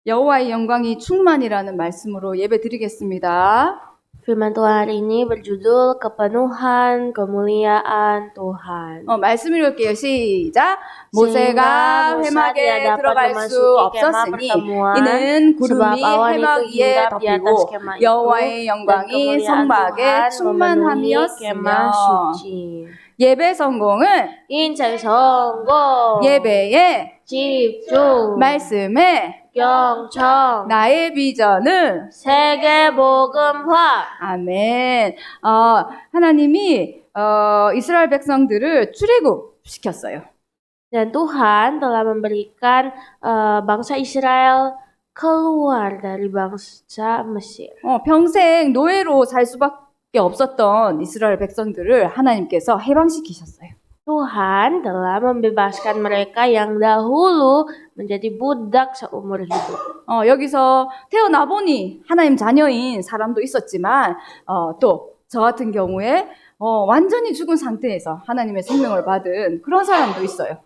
여호와의 영광이 충만이라는 말씀으로 예배 드리겠습니다. Firman Tuhan hari ini berjudul kepenuhan kemuliaan Tuhan. 말씀 읽을게요. 시작. Sehingga 모세가 Musa 회막에 tidak dapat 들어갈 수 memasuki kemah 없었으니 pertemuan, 이는 sebab 구름이 awan itu 회막 위에 hinggap di atas 덮이고 kemah itu, 여호와의 dan 영광이 kemuliaan 성막에 Tuhan memenuhi 충만함이었으며 kemah suci. 예배 성공은 인생 성공, 예배에 집중, 말씀에 경청, 나의 비전은 세계 복음화. 아멘. 하나님이 이스라엘 백성들을 출애굽시켰어요. Dan Tuhan telah memberikan bangsa Israel keluar dari bangsa Mesir. 평생 노예로 살 수밖에 없었던 이스라엘 백성들을 하나님께서 해방시키셨어요. Tuhan telah membebaskan mereka yang dahulu menjadi budak seumur hidup. 여기서 태어나 보니 하나님 자녀인 사람도 있었지만 또 저 같은 경우에 완전히 죽은 상태에서 하나님의 생명을 받은 그런 사람도 있어요.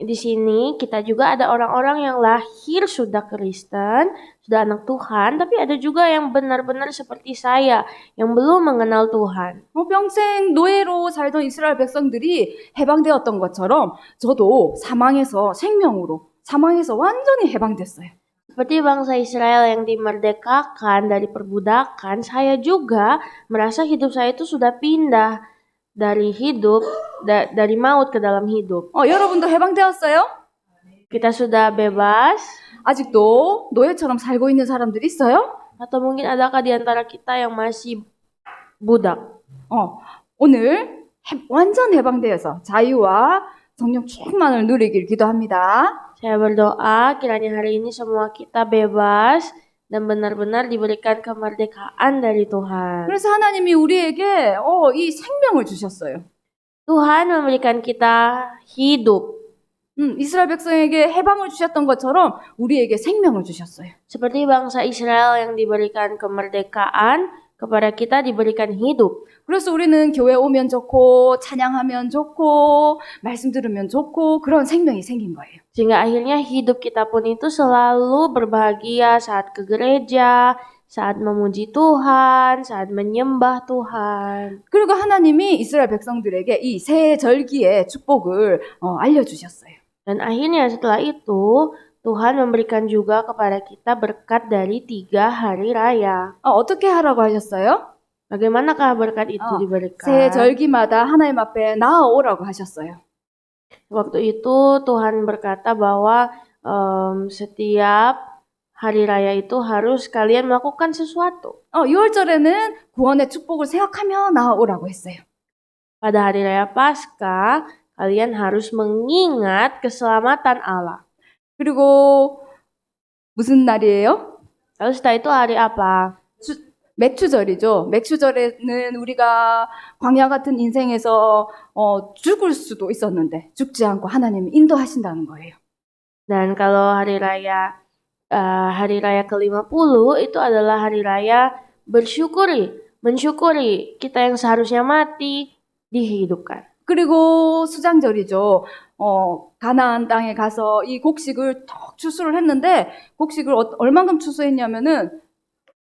Di sini kita juga ada orang-orang yang lahir sudah Kristen, sudah anak Tuhan, tapi ada juga yang benar-benar seperti saya yang belum mengenal Tuhan. 평생 노예로 살던 이스라엘 백성들이 해방되었던 것처럼 저도 사망에서 생명으로, 사망에서 완전히 해방됐어요. Seperti bangsa Israel yang dimerdekakan dari perbudakan, saya juga merasa hidup saya itu sudah pindah dari hidup, dari maut ke dalam hidup. 여러분도 해방되었어요? Kita sudah bebas. 아직도 노예처럼 살고 있는 사람들이 있어요? Atau mungkin adakah di antara kita yang masih budak? 오늘 완전 해방되어서 자유와 성령 충만을 누리길 기도합니다. Saya berdoa kiranya hari ini semua kita bebas dan benar-benar diberikan kemerdekaan dari Tuhan. 그래서 하나님이 우리에게 이 생명을 주셨어요. Tuhan memberikan kita hidup. 이스라엘 백성에게 해방을 주셨던 것처럼 우리에게 생명을 주셨어요. Seperti bangsa Israel yang diberikan kemerdekaan, kepada kita diberikan hidup. 그래서 우리는 교회 오면 좋고 찬양하면 좋고 말씀 들으면 좋고 그런 생명이 생긴 거예요. Sehingga akhirnya hidup kita pun itu selalu berbahagia saat ke gereja, saat memuji Tuhan, saat menyembah Tuhan. 그리고 하나님이 이스라엘 백성들에게 이 새 절기의 축복을 알려주셨어요. Dan akhirnya setelah itu Tuhan memberikan juga kepada kita berkat dari 3 hari raya. 어떻게 하라고 하셨어요? Bagaimanakah berkat itu diberikan? 새 절기마다 하나님 앞에 나아오라고 하셨어요. Waktu itu Tuhan berkata bahwa setiap hari raya itu harus kalian melakukan sesuatu. 6월절에는 구원의 축복을 생각하며 나아오라고 했어요. Pada hari raya Paskah, kalian harus mengingat keselamatan Allah. 그리고 무슨 날이에요? Lalu setelah itu hari apa? 맥추절이죠. 맥추절에는 우리가 광야 같은 인생에서 죽을 수도 있었는데 죽지 않고 하나님이 인도하신다는 거예요. Dan kalau hari raya ke-50 itu adalah hari raya mensyukuri kita yang seharusnya mati dihidupkan. 그리고 수장절이죠. 가나안 땅에 가서 이 곡식을 턱 추수를 했는데 곡식을 얼만큼 추수했냐면은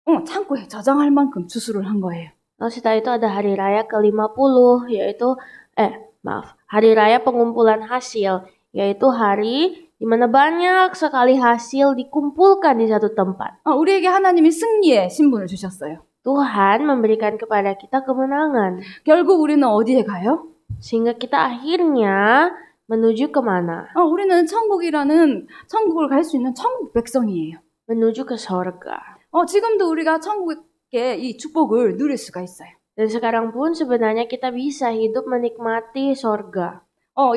창고에 저장할 만큼 추수를 한 거예요. Lalu setelah itu ada hari raya ke-50 yaitu hari raya pengumpulan hasil, yaitu hari di mana banyak sekali hasil dikumpulkan di satu tempat. 우리에게 하나님이 승리의 신분을 주셨어요. Tuhan memberikan kepada kita kemenangan. 결국 우리는 어디에 가요? Sehingga kita akhirnya menuju kemana? 우리는 천국을 갈 수 있는 천국 백성이에요. Menuju ke sorga. 지금도 우리가 천국의 이 축복을 누릴 수가 있어요. Dan sekarang pun sebenarnya kita bisa hidup menikmati sorga.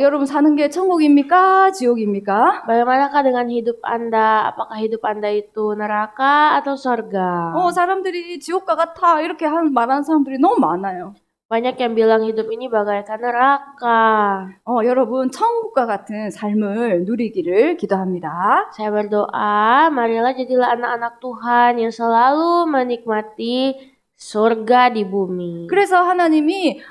여러분 사는 게 천국입니까? 지옥입니까? Bagaimanakah dengan hidup Anda? Apakah hidup Anda itu neraka atau sorga? 사람들이 지옥과 같아 이렇게 말하는 사람들이 너무 많아요. Banyak yang bilang hidup ini bagaikan neraka. 여러분 천국과 같은 삶을 누리기를 기도합니다. Saya berdoa, marilah jadilah anak-anak Tuhan yang selalu menikmati surga di bumi. 그래서 하나님이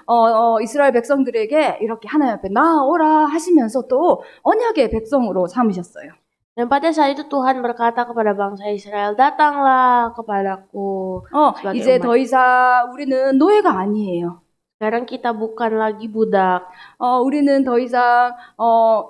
이스라엘 백성들에게 이렇게 하나님 앞에 나아오라 하시면서 또 언약의 백성으로 삼으셨어요. Dan pada saat itu Tuhan berkata kepada bangsa Israel, datanglah kepadaku sebagai 이제 umat. 더 이상 우리는 노예가 아니에요. Sekarang kita bukan lagi budak. 우리는 더 이상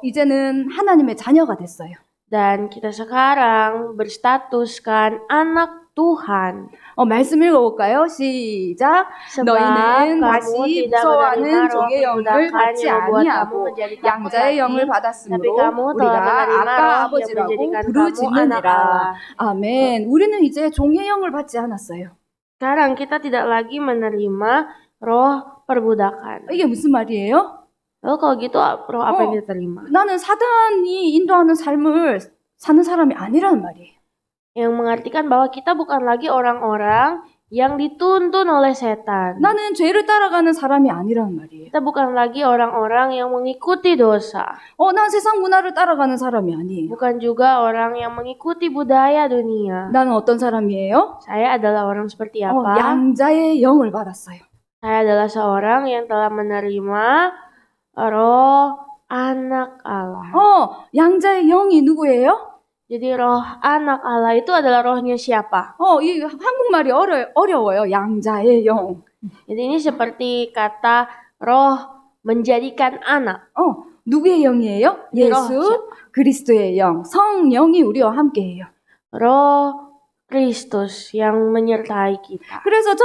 이제는 하나님의 자녀가 됐어요. Dan kita sekarang berstatuskan anak Tuhan. 말씀 읽어볼까요? 시작. Sebab 너희는 kamu 다시 tidak 무서워하는 menerima roh 종의 영을 perbudakan 받지 yang membuat kamu 아니하고 menjadi takut 양자의 lagi, 영을 tapi 받았으므로 kamu telah 우리가 menerima 아빠 roh yang 아버지라고 menjadikan kamu anak 부르짖느니라. Allah. 아멘. 우리는 이제 종의 영을 받지 않았어요. Sekarang kita tidak lagi menerima roh perbudakan. 이게 무슨 말이에요? Lalu kalau gitu roh apa yang kita terima? 나는 사단이 인도하는 삶을 사는 사람이 아니라는 말이에요. Yang mengartikan bahwa kita bukan lagi orang-orang yang dituntun oleh setan. 나는 죄를 따라가는 사람이 아니라는 말이에요. Kita bukan lagi orang-orang yang mengikuti dosa. 난 세상 문화를 따라가는 사람이 아니에요. Bukan juga orang yang mengikuti budaya dunia. 나는 어떤 사람이에요? Saya adalah orang seperti apa? 양자의 영을 받았어요. Saya adalah seorang yang telah menerima roh anak Allah. 양자의 영이 누구예요? Jadi roh anak Allah itu adalah rohnya siapa? 이 한국말이 어려워요. 양자의 영. Jadi ini seperti kata roh menjadikan anak. 누구의 영이에요? 예수 그리스도의 영. 성령이 우리와 함께해요. Roh Kristus yang menyertai kita. 그래서 저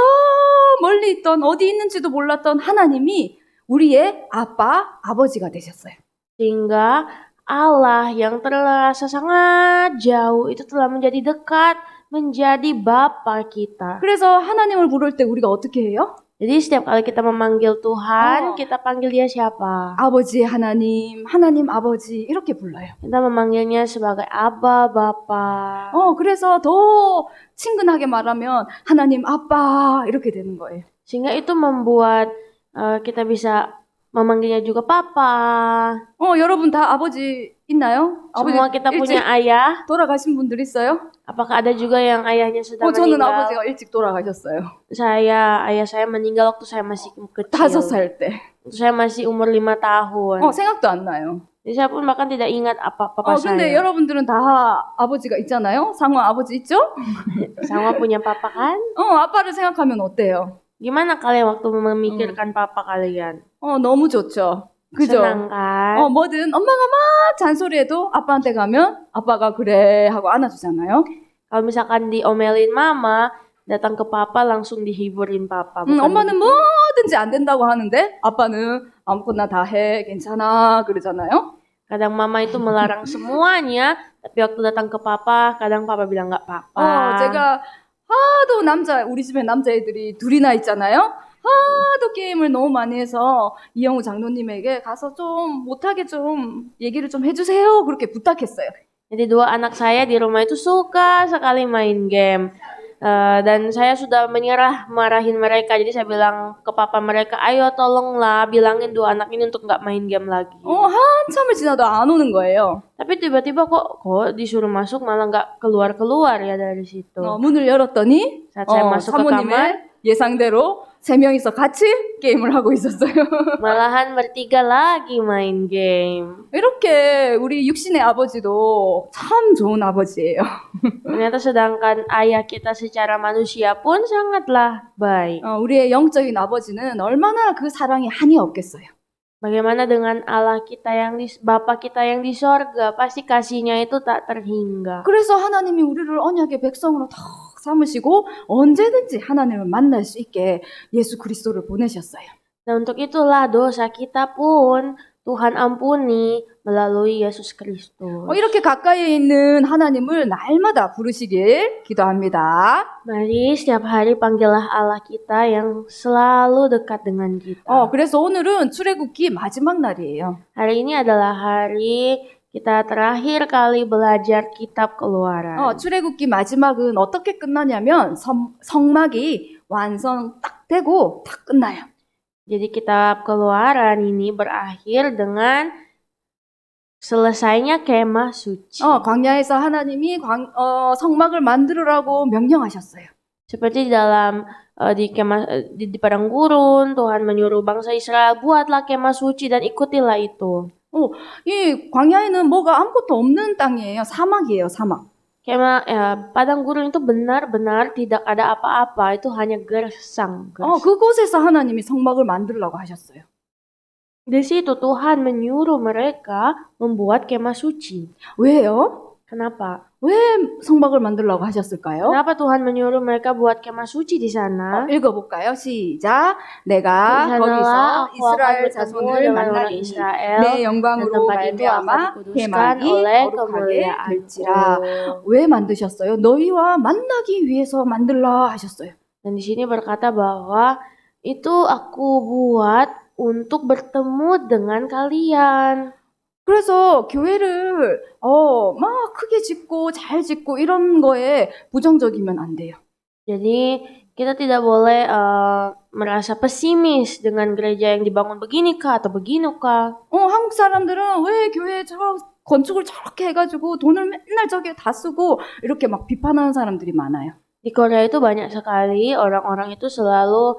멀리 있던 어디 있는지도 몰랐던 하나님이 우리의 아버지가 되셨어요. Sehingga Allah yang terasa sangat jauh itu telah menjadi dekat, menjadi Bapa kita. 그래서 하나님을 부를 때 우리가 어떻게 해요? Jadi setiap kali kita memanggil Tuhan, kita panggil dia siapa? 아버지의 하나님 아버지 이렇게 불러요. Kita memanggilnya sebagai Abba, Bapa. 그래서 더 친근하게 말하면 하나님 아빠 이렇게 되는 거예요. Sehingga itu membuat kita bisa memanggilnya juga Papa. 여러분 다 아버지 있나요? Semua kita 일찍 punya ayah. 돌아가신 분들 있어요? Apakah ada juga yang ayahnya sudah 저는 meninggal? 아버지가 일찍 돌아가셨어요. Ayah saya meninggal waktu saya masih kecil. 5살 때. Waktu saya masih umur 5 tahun. 생각도 안 나요. Jadi saya pun bahkan tidak ingat apa papa 근데 saya. 여러분들은 다 아버지가 있잖아요? 상화 아버지 있죠? Sama punya papa kan? 아빠를 생각하면 어때요? Gimana kalian waktu memikirkan papa kalian? 너무 좋죠. 그죠? Senang kan? 뭐든 엄마가 막 잔소리해도 아빠한테 가면 아빠가 그래 하고 안아주잖아요. Kalau misalkan diomelin mama, datang ke papa langsung dihiburin papa. Bukan 엄마는 begitu? 뭐든지 안 된다고 하는데 아빠는 아무거나 다 해, 괜찮아 그러잖아요. Kadang mama itu melarang semuanya, tapi waktu datang ke papa, kadang papa bilang nggak apa-apa. 제가 하도 우리 집에 남자애들이 둘이나 있잖아요. 하도 게임을 너무 많이 해서 이영우 장로님에게 가서 좀 못하게 좀 얘기를 좀 해주세요. 그렇게 부탁했어요. Jadi dua anak saya di rumah itu suka sekali main game. Dan saya sudah marahin mereka. Jadi saya bilang ke papa mereka, ayo tolonglah bilangin dua anak ini untuk nggak main game lagi. 한참을 지나도 안 오는 거예요. Tapi tiba-tiba kok disuruh masuk malah nggak keluar ya dari situ. 문을 열었더니 Saat saya masuk ke kamar, 사모님의 예상대로 3명이서 같이 게임을 하고 있었어요. malahan bertiga lagi main game. 이렇게 우리 육신의 아버지도 참 좋은 아버지예요. Ternyata sedangkan ayah kita secara manusia pun sangatlah baik. 우리의 영적인 아버지는 얼마나 그 사랑이 한이 없겠어요. Bagaimana dengan Allah kita Bapa kita yang di sorga, pasti kasihnya itu tak terhingga. 그래서 하나님이 우리를 언약의 백성으로 탁 삼으시고 언제든지 하나님을 만날 수 있게 예수 그리스도를 보내셨어요. Dan untuk itulah dosa kita pun Tuhan ampuni melalui Yesus Kristus. 이렇게 가까이 있는 하나님을 날마다 부르시길 기도합니다. Mari setiap hari panggillah Allah kita yang selalu dekat dengan kita. 그래서 오늘은 출애굽기 마지막 날이에요. Hari ini adalah hari kita terakhir kali belajar kitab Keluaran. 출애굽기 마지막은 어떻게 끝나냐면 성막이 완성 딱 되고 딱 끝나요. Jadi kitab Keluaran ini berakhir dengan selesainya kemah suci. 광야에서 하나님이 성막을 만들으라고 명령하셨어요. Seperti di padang gurun, Tuhan menyuruh bangsa Israel, buatlah kemah suci dan ikutilah itu. 이 광야에는 뭐가 아무것도 없는 땅이에요. 사막이에요, 사막. Kemah padang gurun itu benar-benar tidak ada apa-apa, itu hanya gersang. 그곳에서 하나님이 성막을 만들라고 하셨어요. Di situ Tuhan menyuruh mereka membuat kemah suci. 왜요? Kenapa? 왜 성막을 만들라고 하셨을까요? Kenapa Tuhan menyuruh mereka buat kemah suci di sana? 읽어볼까요? 시작. 내가 Di sanalah 거기서 aku akan 이스라엘 bertemu 자손을 dengan orang 만나리니 Israel, 내 dan 영광으로 tempat itu akan 말미암아 dikuduskan 대만이 oleh 거룩하게 될지라. kemuliaanku. 왜 만드셨어요? 너희와 만나기 위해서 만들라 하셨어요. Dan di sini berkata bahwa itu aku buat untuk bertemu dengan kalian. 그래서 교회를 막 크게 짓고 잘 짓고 이런 거에 부정적이면 안 돼요. Jadi kita tidak boleh merasa pesimis dengan gereja yang dibangun begini kah atau begini kah. 한국 사람들은 왜 교회 건축을 저렇게 해가지고 돈을 맨날 저기에 다 쓰고 이렇게 막 비판하는 사람들이 많아요. Di Korea itu banyak sekali orang-orang itu selalu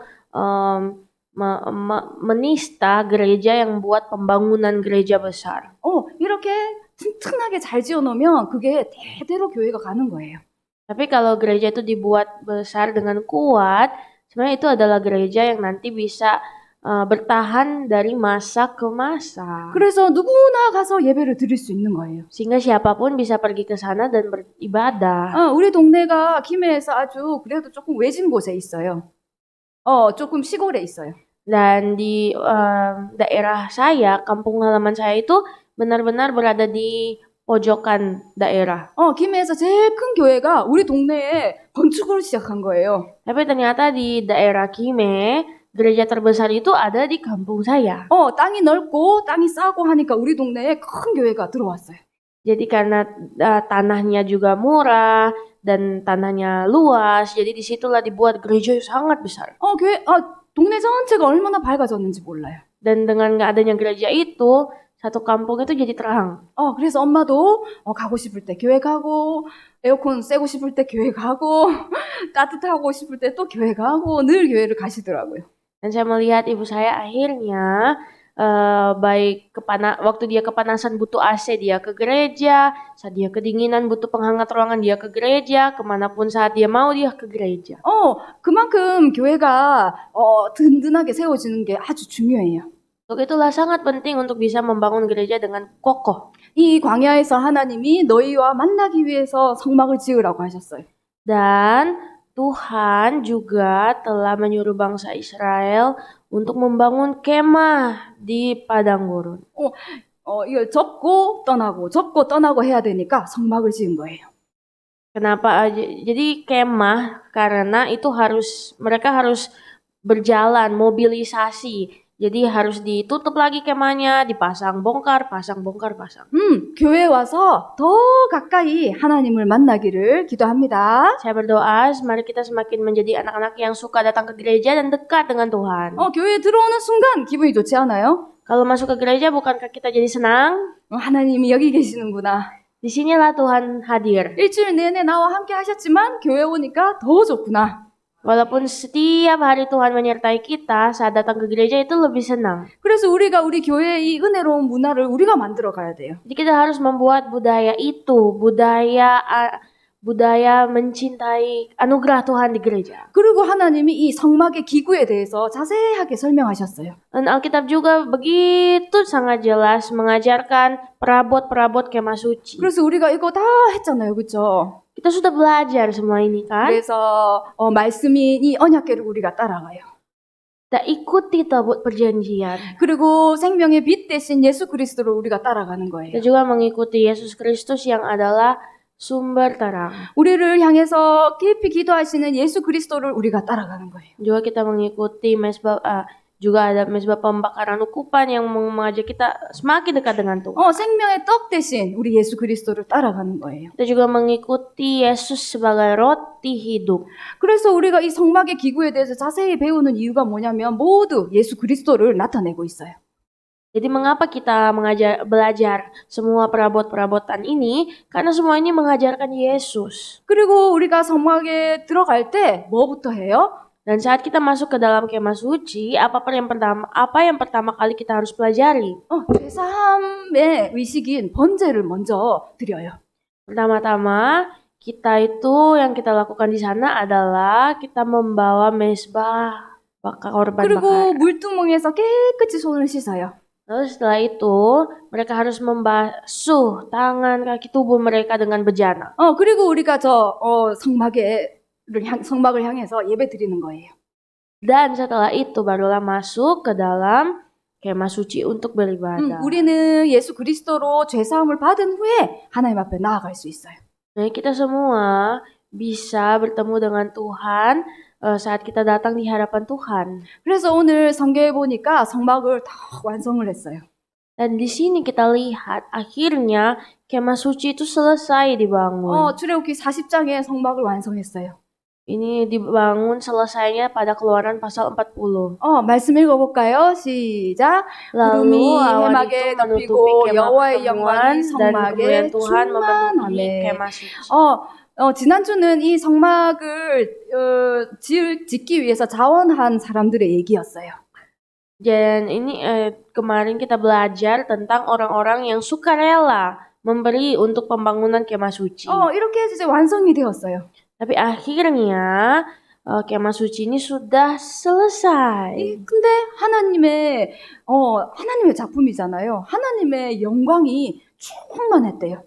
menista gereja yang buat pembangunan gereja besar. 이렇게 튼튼하게 잘 지어놓으면 그게 대대로 교회가 가는 거예요. Tapi kalau gereja itu dibuat besar dengan kuat, sebenarnya itu adalah gereja yang nanti bisa bertahan dari masa ke masa. 그래서 누구나 가서 예배를 드릴 수 있는 거예요. Sehingga siapapun bisa pergi ke sana dan beribadah. 우리 동네가 김해에서 아주 그래도 조금 외진 곳에 있어요. 조금 시골에 있어요. Dan di daerah saya, kampung halaman saya itu benar-benar berada di pojokan daerah. 김해에서 제일 큰 교회가 우리 동네에 건축을 시작한 거예요. Tapi ternyata di daerah Kime, gereja terbesar itu ada di kampung saya. 땅이 넓고 땅이 싸고 하니까 우리 동네에 큰 교회가 들어왔어요. Jadi karena tanahnya juga murah dan tanahnya luas, jadi disitulah dibuat gereja yang sangat besar. 동네 전체가 얼마나 밝아졌는지 몰라요. Dan dengan nggak adanya gereja itu, satu kampung itu jadi terang. 그래서 엄마도 가고 싶을 때 교회 가고 에어컨 쐬고 싶을 때 교회 가고 따뜻하고 싶을 때 또 교회 가고 늘 교회를 가시더라고요. Dan saya melihat ibu saya akhirnya waktu dia kepanasan butuh AC dia ke gereja, saat dia kedinginan butuh penghangat ruangan dia ke gereja, kemanapun saat dia mau dia ke gereja. 그만큼 교회가 든든하게 세워지는 게 아주 중요해요. Untuk itulah sangat penting untuk bisa membangun gereja dengan kokoh. 이 광야에서 하나님이 너희와 만나기 위해서 성막을 지으라고 하셨어요. Dan Tuhan juga telah menyuruh bangsa Israel untuk membangun kemah di padang gurun. 이거 접고 떠나고 해야 되니까 성막을 지은 거예요. Kenapa? Jadi kemah karena itu mereka harus berjalan, mobilisasi. Jadi harus ditutup lagi kemahnya, dipasang bongkar. 교회에 와서 더 가까이 하나님을 만나기를 기도합니다. Saya berdoa, mari kita semakin menjadi anak-anak yang suka datang ke gereja dan dekat dengan Tuhan. 교회에 들어오는 순간 기분이 좋지 않아요? Kalau masuk ke gereja, bukankah kita jadi senang? 하나님이 여기 계시는구나. Disinilah Tuhan hadir. 일주일 내내 나와 함께 하셨지만 교회 오니까 더 좋구나. Walaupun setiap hari Tuhan menyertai kita, saat datang ke gereja itu lebih senang. 그래서 우리가 우리 교회의 이 은혜로운 문화를 우리가 만들어 가야 돼요. Jadi kita harus membuat budaya itu, budaya mencintai anugerah Tuhan di gereja. 그리고 하나님이 이 성막의 기구에 대해서 자세하게 설명하셨어요. Dan Alkitab juga begitu sangat jelas mengajarkan perabot-perabot kemah suci. 그래서 우리가 이거 다 했잖아요, 그렇죠? Kita sudah belajar semua ini kan? 그래서 말씀이 이 언약궤를 우리가 따라가요. Kita ikuti tabut perjanjian. 그리고 생명의 빛 대신 예수 그리스도를 우리가 따라가는 거예요. Kita juga mengikuti Yesus Kristus yang adalah sumber terang. 우리를 향해서 깊이 기도하시는 예수 그리스도를 우리가 따라가는 거예요. Juga kita mengikuti juga ada mezbah pembakaran ukupan yang mengajak kita semakin dekat dengan Tuhan. 생명의 떡 대신 우리 예수 그리스도를 따라가는 거예요. Kita juga mengikuti Yesus sebagai roti hidup. 그래서 우리가 이 성막의 기구에 대해서 자세히 배우는 이유가 뭐냐면 모두 예수 그리스도를 나타내고 있어요. Jadi mengapa kita belajar semua perabot-perabotan ini? Karena semua ini mengajarkan Yesus. 그리고 우리가 성막에 들어갈 때 뭐부터 해요? Dan saat kita masuk ke dalam kemah suci, apa yang pertama kali kita harus pelajari? 죄사함의 의식인 번제를 먼저 드려요. Pertama-tama, yang kita lakukan di sana adalah kita membawa mezbah korban 그리고 bakar. 물두멍에서 깨끗이 손을 씻어요. Lalu setelah itu, mereka harus membasuh tangan kaki tubuh mereka dengan bejana. 그리고 우리가 성막을 향해서 예배 드리는 거예요. Dan setelah itu barulah masuk ke dalam kemah suci untuk beribadah. 우리는 예수 그리스도로 죄사함을 받은 후에 하나님 앞에 나아갈 수 있어요. Nah, kita semua bisa bertemu dengan Tuhan saat kita datang di hadapan Tuhan. 그래서 오늘 성경에 보니까 성막을 다 완성을 했어요. Dan di sini kita lihat akhirnya kemah suci itu selesai dibangun. 출애굽기 40장에 성막을 완성했어요. Ini dibangun selesainya pada Keluaran pasal 40. 말씀 읽어볼까요? 시작. 구름이 Lalu awan 해막에 itu menutupi 덮이고 kemah 여호와의 pertemuan 영광이 dan 성막에 kemudian Tuhan memenuhi 충만하매. kemah suci. 지난주는 이 성막을 짓기 위해서 자원한 사람들의 얘기였어요. Dan ini kemarin kita belajar tentang orang-orang yang sukarela memberi untuk pembangunan kemah suci. 이렇게 해서 이제 완성이 되었어요. Tapi akhirnya kemah suci ini sudah selesai. 근데 하나님의 작품이잖아요. 하나님의 영광이 충만했대요.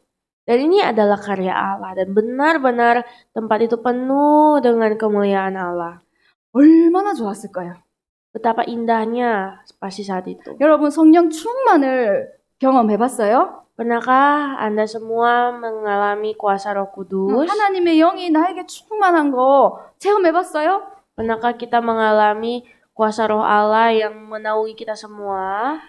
Dan ini adalah karya Allah dan benar-benar tempat itu penuh dengan kemuliaan Allah. 얼마나 좋았을까요? Betapa indahnya pasti saat itu. 여러분 성령 충만을 경험해봤어요? Pernahkah Anda semua mengalami kuasa Roh Kudus? 하나님의 영이 나에게 충만한 거 체험해봤어요? Pernahkah kita mengalami kuasa Roh Allah yang menaungi kita semua?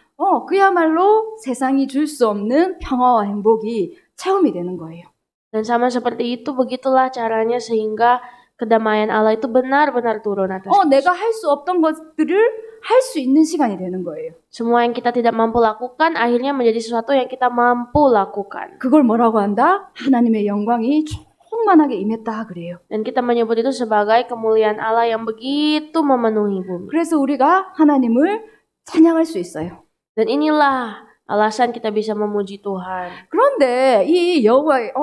그야말로 세상이 줄 수 없는 평화와 행복이 체험이 되는 거예요. Dan sama seperti itu, begitulah caranya sehingga kedamaian Allah itu benar-benar turun atas kita. 내가 할 수 없던 것들을 할 수 있는 시간이 되는 거예요. Semua yang kita tidak mampu lakukan akhirnya menjadi sesuatu yang kita mampu lakukan. 그걸 뭐라고 한다? 하나님의 영광이 충만하게 임했다 그래요. Dan kita menyebut itu sebagai kemuliaan Allah yang begitu memenuhi bumi. 그래서 우리가 하나님을 찬양할 수 있어요. Dan inilah alasan kita bisa memuji Tuhan. 그런데 이 여호와의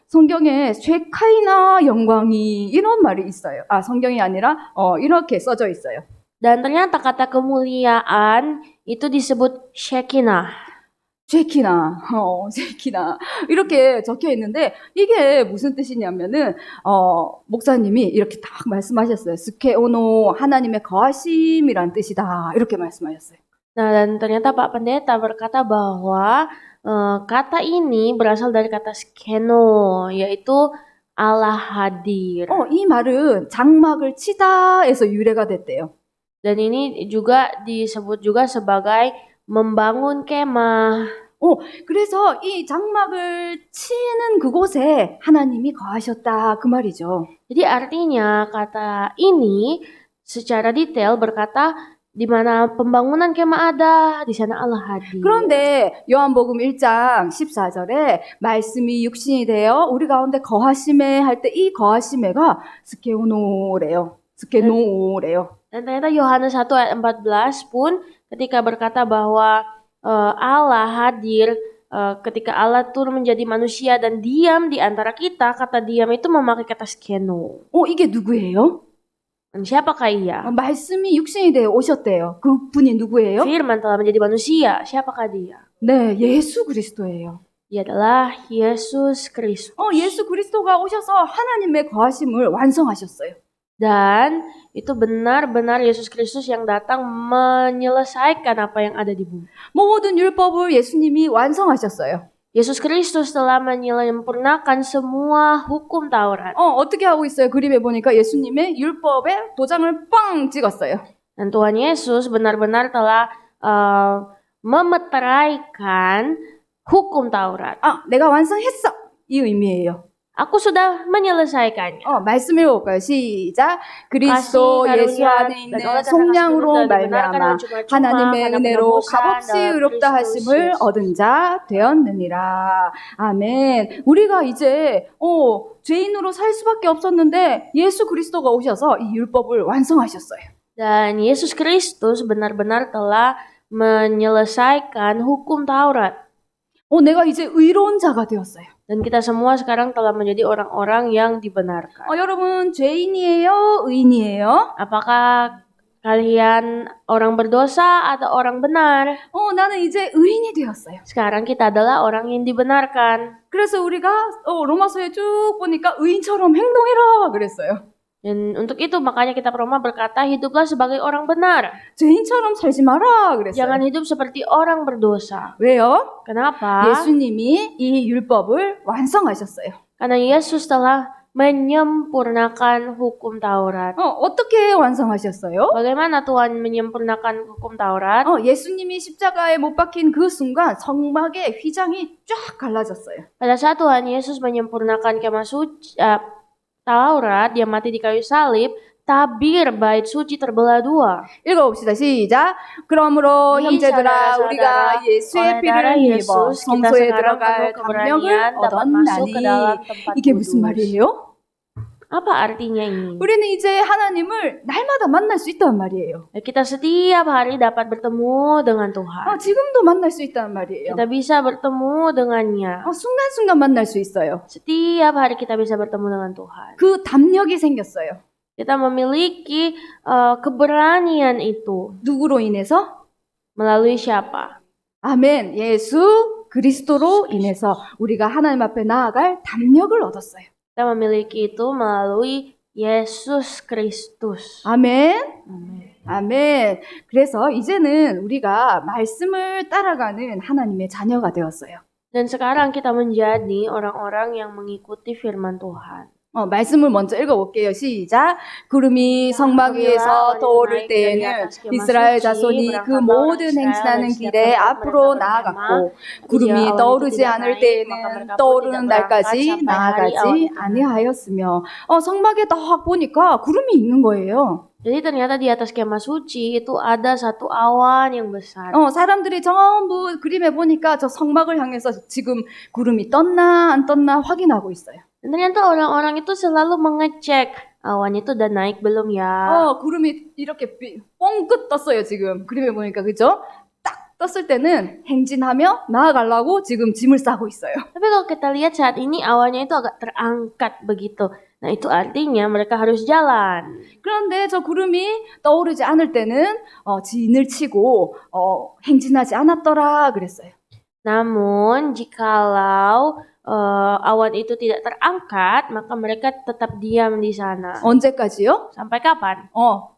성경에 쉐카이나 영광이 이런 말이 있어요. 성경이 아니라 이렇게 써져 있어요. Dan ternyata kata kemuliaan itu disebut Shekinah. 쉐키나 이렇게 적혀 있는데 이게 무슨 뜻이냐면은 목사님이 이렇게 딱 말씀하셨어요. 스케오노 하나님의 거하심이란 뜻이다 이렇게 말씀하셨어요. Nah, dan ternyata Pak Pendeta berkata bahwa kata ini berasal dari kata skeno, yaitu Allah hadir. 이 말은 장막을 치다에서 유래가 됐대요. Dan ini juga disebut juga sebagai membangun kemah. 그래서 이 장막을 치는 그곳에 하나님이 거하셨다 그 말이죠. Jadi artinya kata ini secara detail berkata di mana pembangunan kemah ada, di sana Allah hadir. 그런데 요한복음 1장 14절에 말씀이 육신이 되어 우리 가운데 거하심에 할 때 이 거하심에가 스케노래요. Dan ternyata Yohanes 1 ayat 14 pun ketika berkata bahwa Allah hadir ketika Allah turun menjadi manusia dan diam di antara kita, kata diam itu memakai kata skeno. 이게 누구예요? Dan siapakah ia? 말씀이 육신이 되어 오셨대요. 그분이 누구예요? Firman telah menjadi manusia. Siapakah dia? 네, 예수 그리스도예요. Dia adalah Yesus Kristus. 예수 그리스도가 오셔서 하나님의 거하심을 완성하셨어요. Dan itu benar-benar Yesus Kristus yang datang menyelesaikan apa yang ada di bumi. 모든 율법을 예수님이 완성하셨어요. Yesus Kristus telah menyempurnakan semua hukum Taurat. 어떻게 하고 있어요? 그림에 보니까 예수님의 율법에 도장을 빵 찍었어요. Dan Tuhan Yesus benar-benar telah memeteraikan hukum Taurat. 내가 완성했어. 이 의미예요. Aku sudah menyelesaikannya. 말씀 읽어볼까요? 시작. kasih 그리스도 예수 karunia 안에 dan 있는 oleh karena kasih 속량으로 karunia dibenarkan 말미암아 dengan cuma-cuma 하나님의 karena 은혜로 penebusan 값없이 dalam 의롭다 Kristus 하심을 Yesus. 얻은 자 되었느니라. 아멘. 우리가 이제 죄인으로 살 수밖에 없었는데 예수 그리스도가 오셔서 이 율법을 완성하셨어요. Dan Yesus Kristus benar-benar telah menyelesaikan hukum Taurat. 내가 이제 의로운 자가 되었어요. Dan kita semua sekarang telah menjadi orang-orang yang dibenarkan. 여러분 죄인이에요? 의인이에요? Apakah kalian orang berdosa atau orang benar? 나는 이제 의인이 되었어요. Sekarang kita adalah orang yang dibenarkan. 그래서 우리가 로마서에 쭉 보니까 의인처럼 행동해라 그랬어요. Dan untuk itu makanya kita Roma berkata hiduplah sebagai orang benar. 죄인처럼 살지 마라 그랬어요. Jangan hidup seperti orang berdosa. 왜요? Kenapa? 예수님이 이 율법을 완성하셨어요. Karena Yesus telah menyempurnakan hukum Taurat. 어떻게 완성하셨어요? Bagaimana Tuhan menyempurnakan hukum Taurat? 예수님이 십자가에 못 박힌 그 순간 성막의 휘장이 쫙 갈라졌어요. Pada saat Tuhan Yesus menyempurnakan kemah suci Taurat, dia mati di kayu salib, tabir bait suci terbelah dua. 읽어봅시다. 시작. 그러므로 이 형제들아 사랑하는 우리가 사랑아, 예수의 oleh 피를 darah 힘입어 Yesus, kita 성소에 sekarang 들어갈 penuh keberanian 담력을 dapat masuk ke dalam 얻었나니. tempat 이게 무슨 kudus. 말이에요? Apa artinya ini? 우리는 이제 하나님을 날마다 만날 수 있단 말이에요. Kita setiap hari dapat bertemu dengan Tuhan. 지금도 만날 수 있단 말이에요. Kita bisa bertemu dengannya. 순간순간 만날 수 있어요. Setiap hari kita bisa bertemu dengan Tuhan. 그 담력이 생겼어요. Kita memiliki keberanian itu. 누구로 인해서? Melalui siapa? 아멘. 예수 그리스도로 인해서 우리가 하나님 앞에 나아갈 담력을 얻었어요. Kita memiliki itu melalui Yesus Kristus. 아멘. Amin. 아멘. 그래서 이제는 우리가 말씀을 따라가는 하나님의 자녀가 되었어요. Dan sekarang kita menjadi orang-orang yang mengikuti firman Tuhan. 말씀을 먼저 읽어볼게요. 시작. 구름이 성막 위에서 떠오를 때에는 이스라엘 자손이 그 모든 행진하는 길에 앞으로 나아갔고 구름이 떠오르지 않을 때에는 떠오르는 날까지 나아가지 아니하였으며 성막에 딱 보니까 구름이 있는 거예요. Jadi ternyata di atas kemah suci itu ada satu awan yang besar. 사람들이 전부 그림에 보니까 저 성막을 향해서 지금 구름이 떴나 안 떴나 확인하고 있어요. Dan ternyata orang-orang itu selalu mengecek awan itu udah naik belum ya. 구름이 이렇게 뻥끗 떴어요 지금 그림에 보니까 그죠? 딱 떴을 때는 행진하며 나아가려고 지금 짐을 싸고 있어요. Tapi kalau kita lihat saat ini awannya itu agak terangkat begitu. Nah itu artinya mereka harus jalan. 그런데 저 구름이 떠오르지 않을 때는 진을 치고 행진하지 않았더라 그랬어요. Namun jikalau awan itu tidak terangkat, maka mereka tetap diam di sana. 언제까지요? Sampai kapan?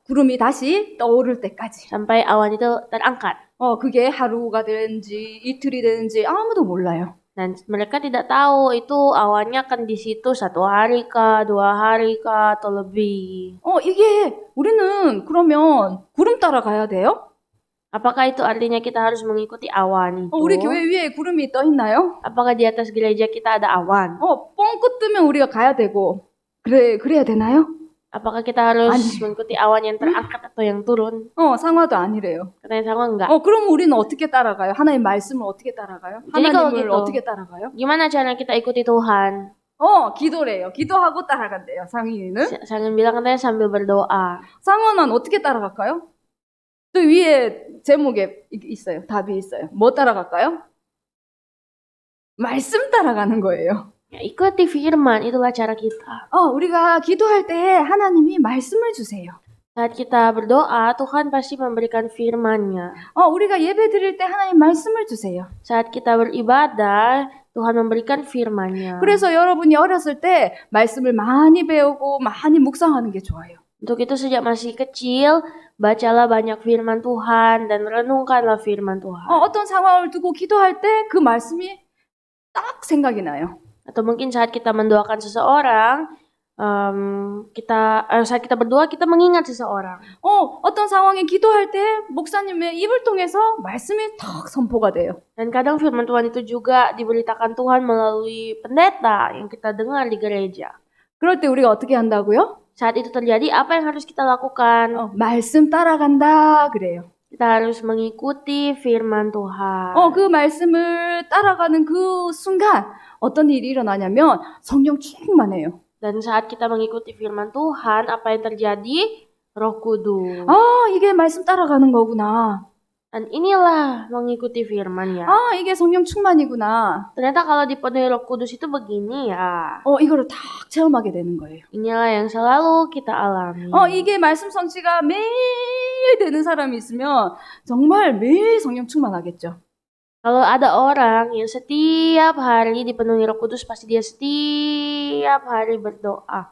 구름이 다시 떠오를 때까지. Sampai awan itu terangkat. 그게 하루가 되는지 이틀이 되는지 아무도 몰라요. Dan mereka tidak tahu itu awannya akan di situ 1 hari kah, 2 hari kah, atau lebih. 이게 우리는 그러면 구름 따라가야 돼요? Apakah itu artinya kita harus mengikuti awan itu? 우리 교회 위에 구름이 떠 있나요? Apakah di atas gereja kita ada awan? 뻥끗 뜨면 우리가 가야 되고 그래야 되나요? Apakah kita harus 아니. mengikuti awan yang terangkat atau yang turun? 상화도 아니래요. Katanya sama enggak. 그럼 우리는 어떻게 따라가요? 하나님 말씀을 어떻게 따라가요? jadi kalau 하나님을 gitu, 어떻게 따라가요? Gimana cara kita ikuti Tuhan? 기도래요. 기도하고 따라간대요. 상인이는. Jangan bilang katanya sambil berdoa. 상원은 어떻게 따라갈까요? 또 위에 제목에 있어요. 답이 있어요. 뭐 따라갈까요? 말씀 따라가는 거예요. Ya, ikuti firman, itulah cara kita. 우리가 기도할 때 하나님이 말씀을 주세요. Saat kita berdoa, Tuhan pasti memberikan firman-Nya. 우리가 예배 드릴 때 하나님 말씀을 주세요. Saat kita beribadah, Tuhan memberikan firman-Nya. 그래서 여러분이 어렸을 때 말씀을 많이 배우고 많이 묵상하는 게 좋아요. Untuk itu sejak masih kecil, bacalah banyak firman Tuhan dan renungkanlah firman Tuhan. 어떤 상황을 두고 기도할 때 그 말씀이 딱 생각이 나요. Atau mungkin saat kita mendoakan seseorang, saat kita berdoa kita mengingat seseorang. 어떤 상황에 기도할 때 목사님의 입을 통해서 말씀이 탁 선포가 돼요. Dan kadang firman Tuhan itu juga diberitakan Tuhan melalui pendeta yang kita dengar di gereja. 그럴 때 우리가 어떻게 한다고요? Saat itu terjadi, apa yang harus kita lakukan? 말씀 따라간다 그래요. Kita harus mengikuti firman Tuhan. 그 말씀을 따라가는 그 순간 어떤 일이 일어나냐면 성령 충만해요. Dan saat kita mengikuti firman Tuhan, apa yang terjadi? Roh Kudus. 이게 말씀 따라가는 거구나. Dan inilah mengikuti firman ya. 이게 성령 충만이구나. Ternyata kalau dipenuhi Roh Kudus itu begini ya. 이거를 딱 체험하게 되는 거예요. Inilah yang selalu kita alami. 이게 말씀 성취가 매일 되는 사람이 있으면 정말 매일 성령 충만하겠죠. Kalau ada orang yang setiap hari dipenuhi Roh Kudus, pasti dia setiap hari berdoa.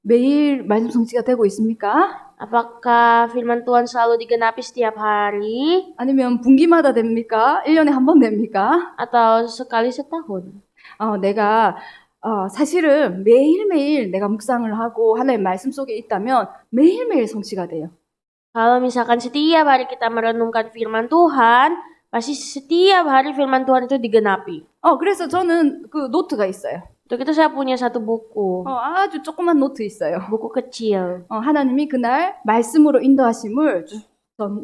매일 말씀 성취가 되고 있습니까? Apakah firman Tuhan selalu digenapi setiap hari? 아니면 분기마다 됩니까? 1년에 한 번 됩니까? Atau sekali setahun? 내가 사실은 매일매일 내가 묵상을 하고 하나님의 말씀 속에 있다면 매일매일 성취가 돼요. Kalau misalkan setiap hari kita merenungkan firman Tuhan, pasti setiap hari firman Tuhan itu digenapi. 그래서 저는 그 노트가 있어요. Untuk itu saya punya satu buku. 아주 조그만 노트 있어요. Buku kecil. 하나님이 그날 말씀으로 인도하심을 쭉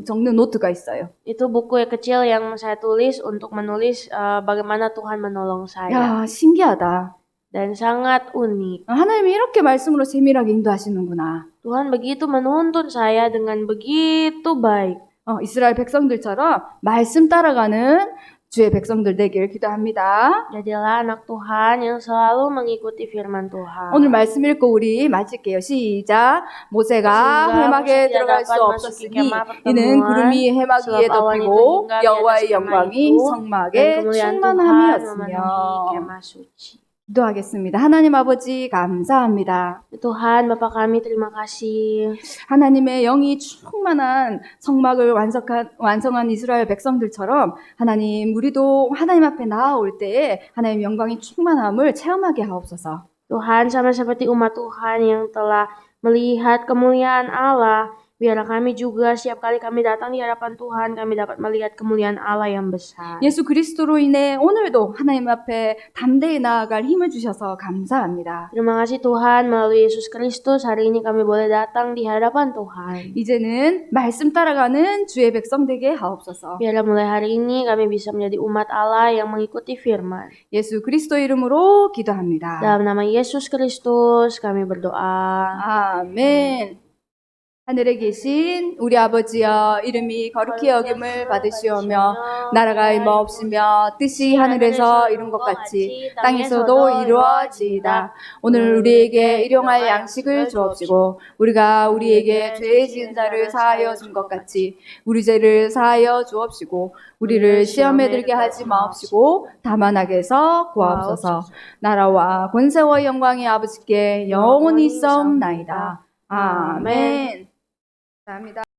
적는 노트가 있어요. Itu buku yang kecil yang saya tulis untuk menulis bagaimana Tuhan menolong saya. 야, 신기하다. Dan sangat unik. 하나님이 이렇게 말씀으로 세밀하게 인도하시는구나. Tuhan begitu menuntun saya dengan begitu baik. 이스라엘 백성들처럼 말씀 따라가는 주의 백성들 되길 기도합니다. Jadilah anak Tuhan yang selalu mengikuti firman Tuhan. 오늘 말씀 읽고 우리 마칠게요. 시작. 모세가 회막에 들어갈 수 없었으니 이는 구름이 해막 위에 덮이고 여호와의 영광이 성막에 충만함이었으며. 기도하겠습니다. 하나님 아버지 감사합니다. Tuhan, Bapa kami terima kasih. 하나님의 영이 충만한 성막을 완성한 이스라엘 백성들처럼 하나님 우리도 하나님 앞에 나아올 때에 하나님의 영광이 충만함을 체험하게 하옵소서. Tuhan, sama seperti umat Tuhan yang telah melihat kemuliaan Allah, biarlah kami juga setiap kali kami datang di hadapan Tuhan, kami dapat melihat kemuliaan Allah yang besar. 예수 그리스도로 인해 오늘도 하나님 앞에 담대히 나아갈 힘을 주셔서 감사합니다. Terima kasih Tuhan, melalui Yesus Kristus hari ini kami boleh datang di hadapan Tuhan. 이제는 말씀 따라가는 주의 백성 되게 하옵소서. Biarlah mulai hari ini kami bisa menjadi umat Allah yang mengikuti firman. 예수 그리스도 이름으로 기도합니다. Dalam nama Yesus Kristus kami berdoa. 아멘. 하늘에 계신 우리 아버지여, 이름이 거룩히 여김을 받으시오며 나라가 임하옵시며 뜻이 하늘에서 이룬 것 같이 땅에서도 이루어지이다. 오늘 우리에게 일용할 양식을 주옵시고 우리가 우리에게 죄 지은 자를 사하여 준 것 같이 우리 죄를 사하여 주옵시고 우리를 시험에 들게 하지 마옵시고 다만 악에서 구하옵소서. 나라와 권세와 영광이 아버지께 영원히 있사옵나이다. 아멘. 감사합니다.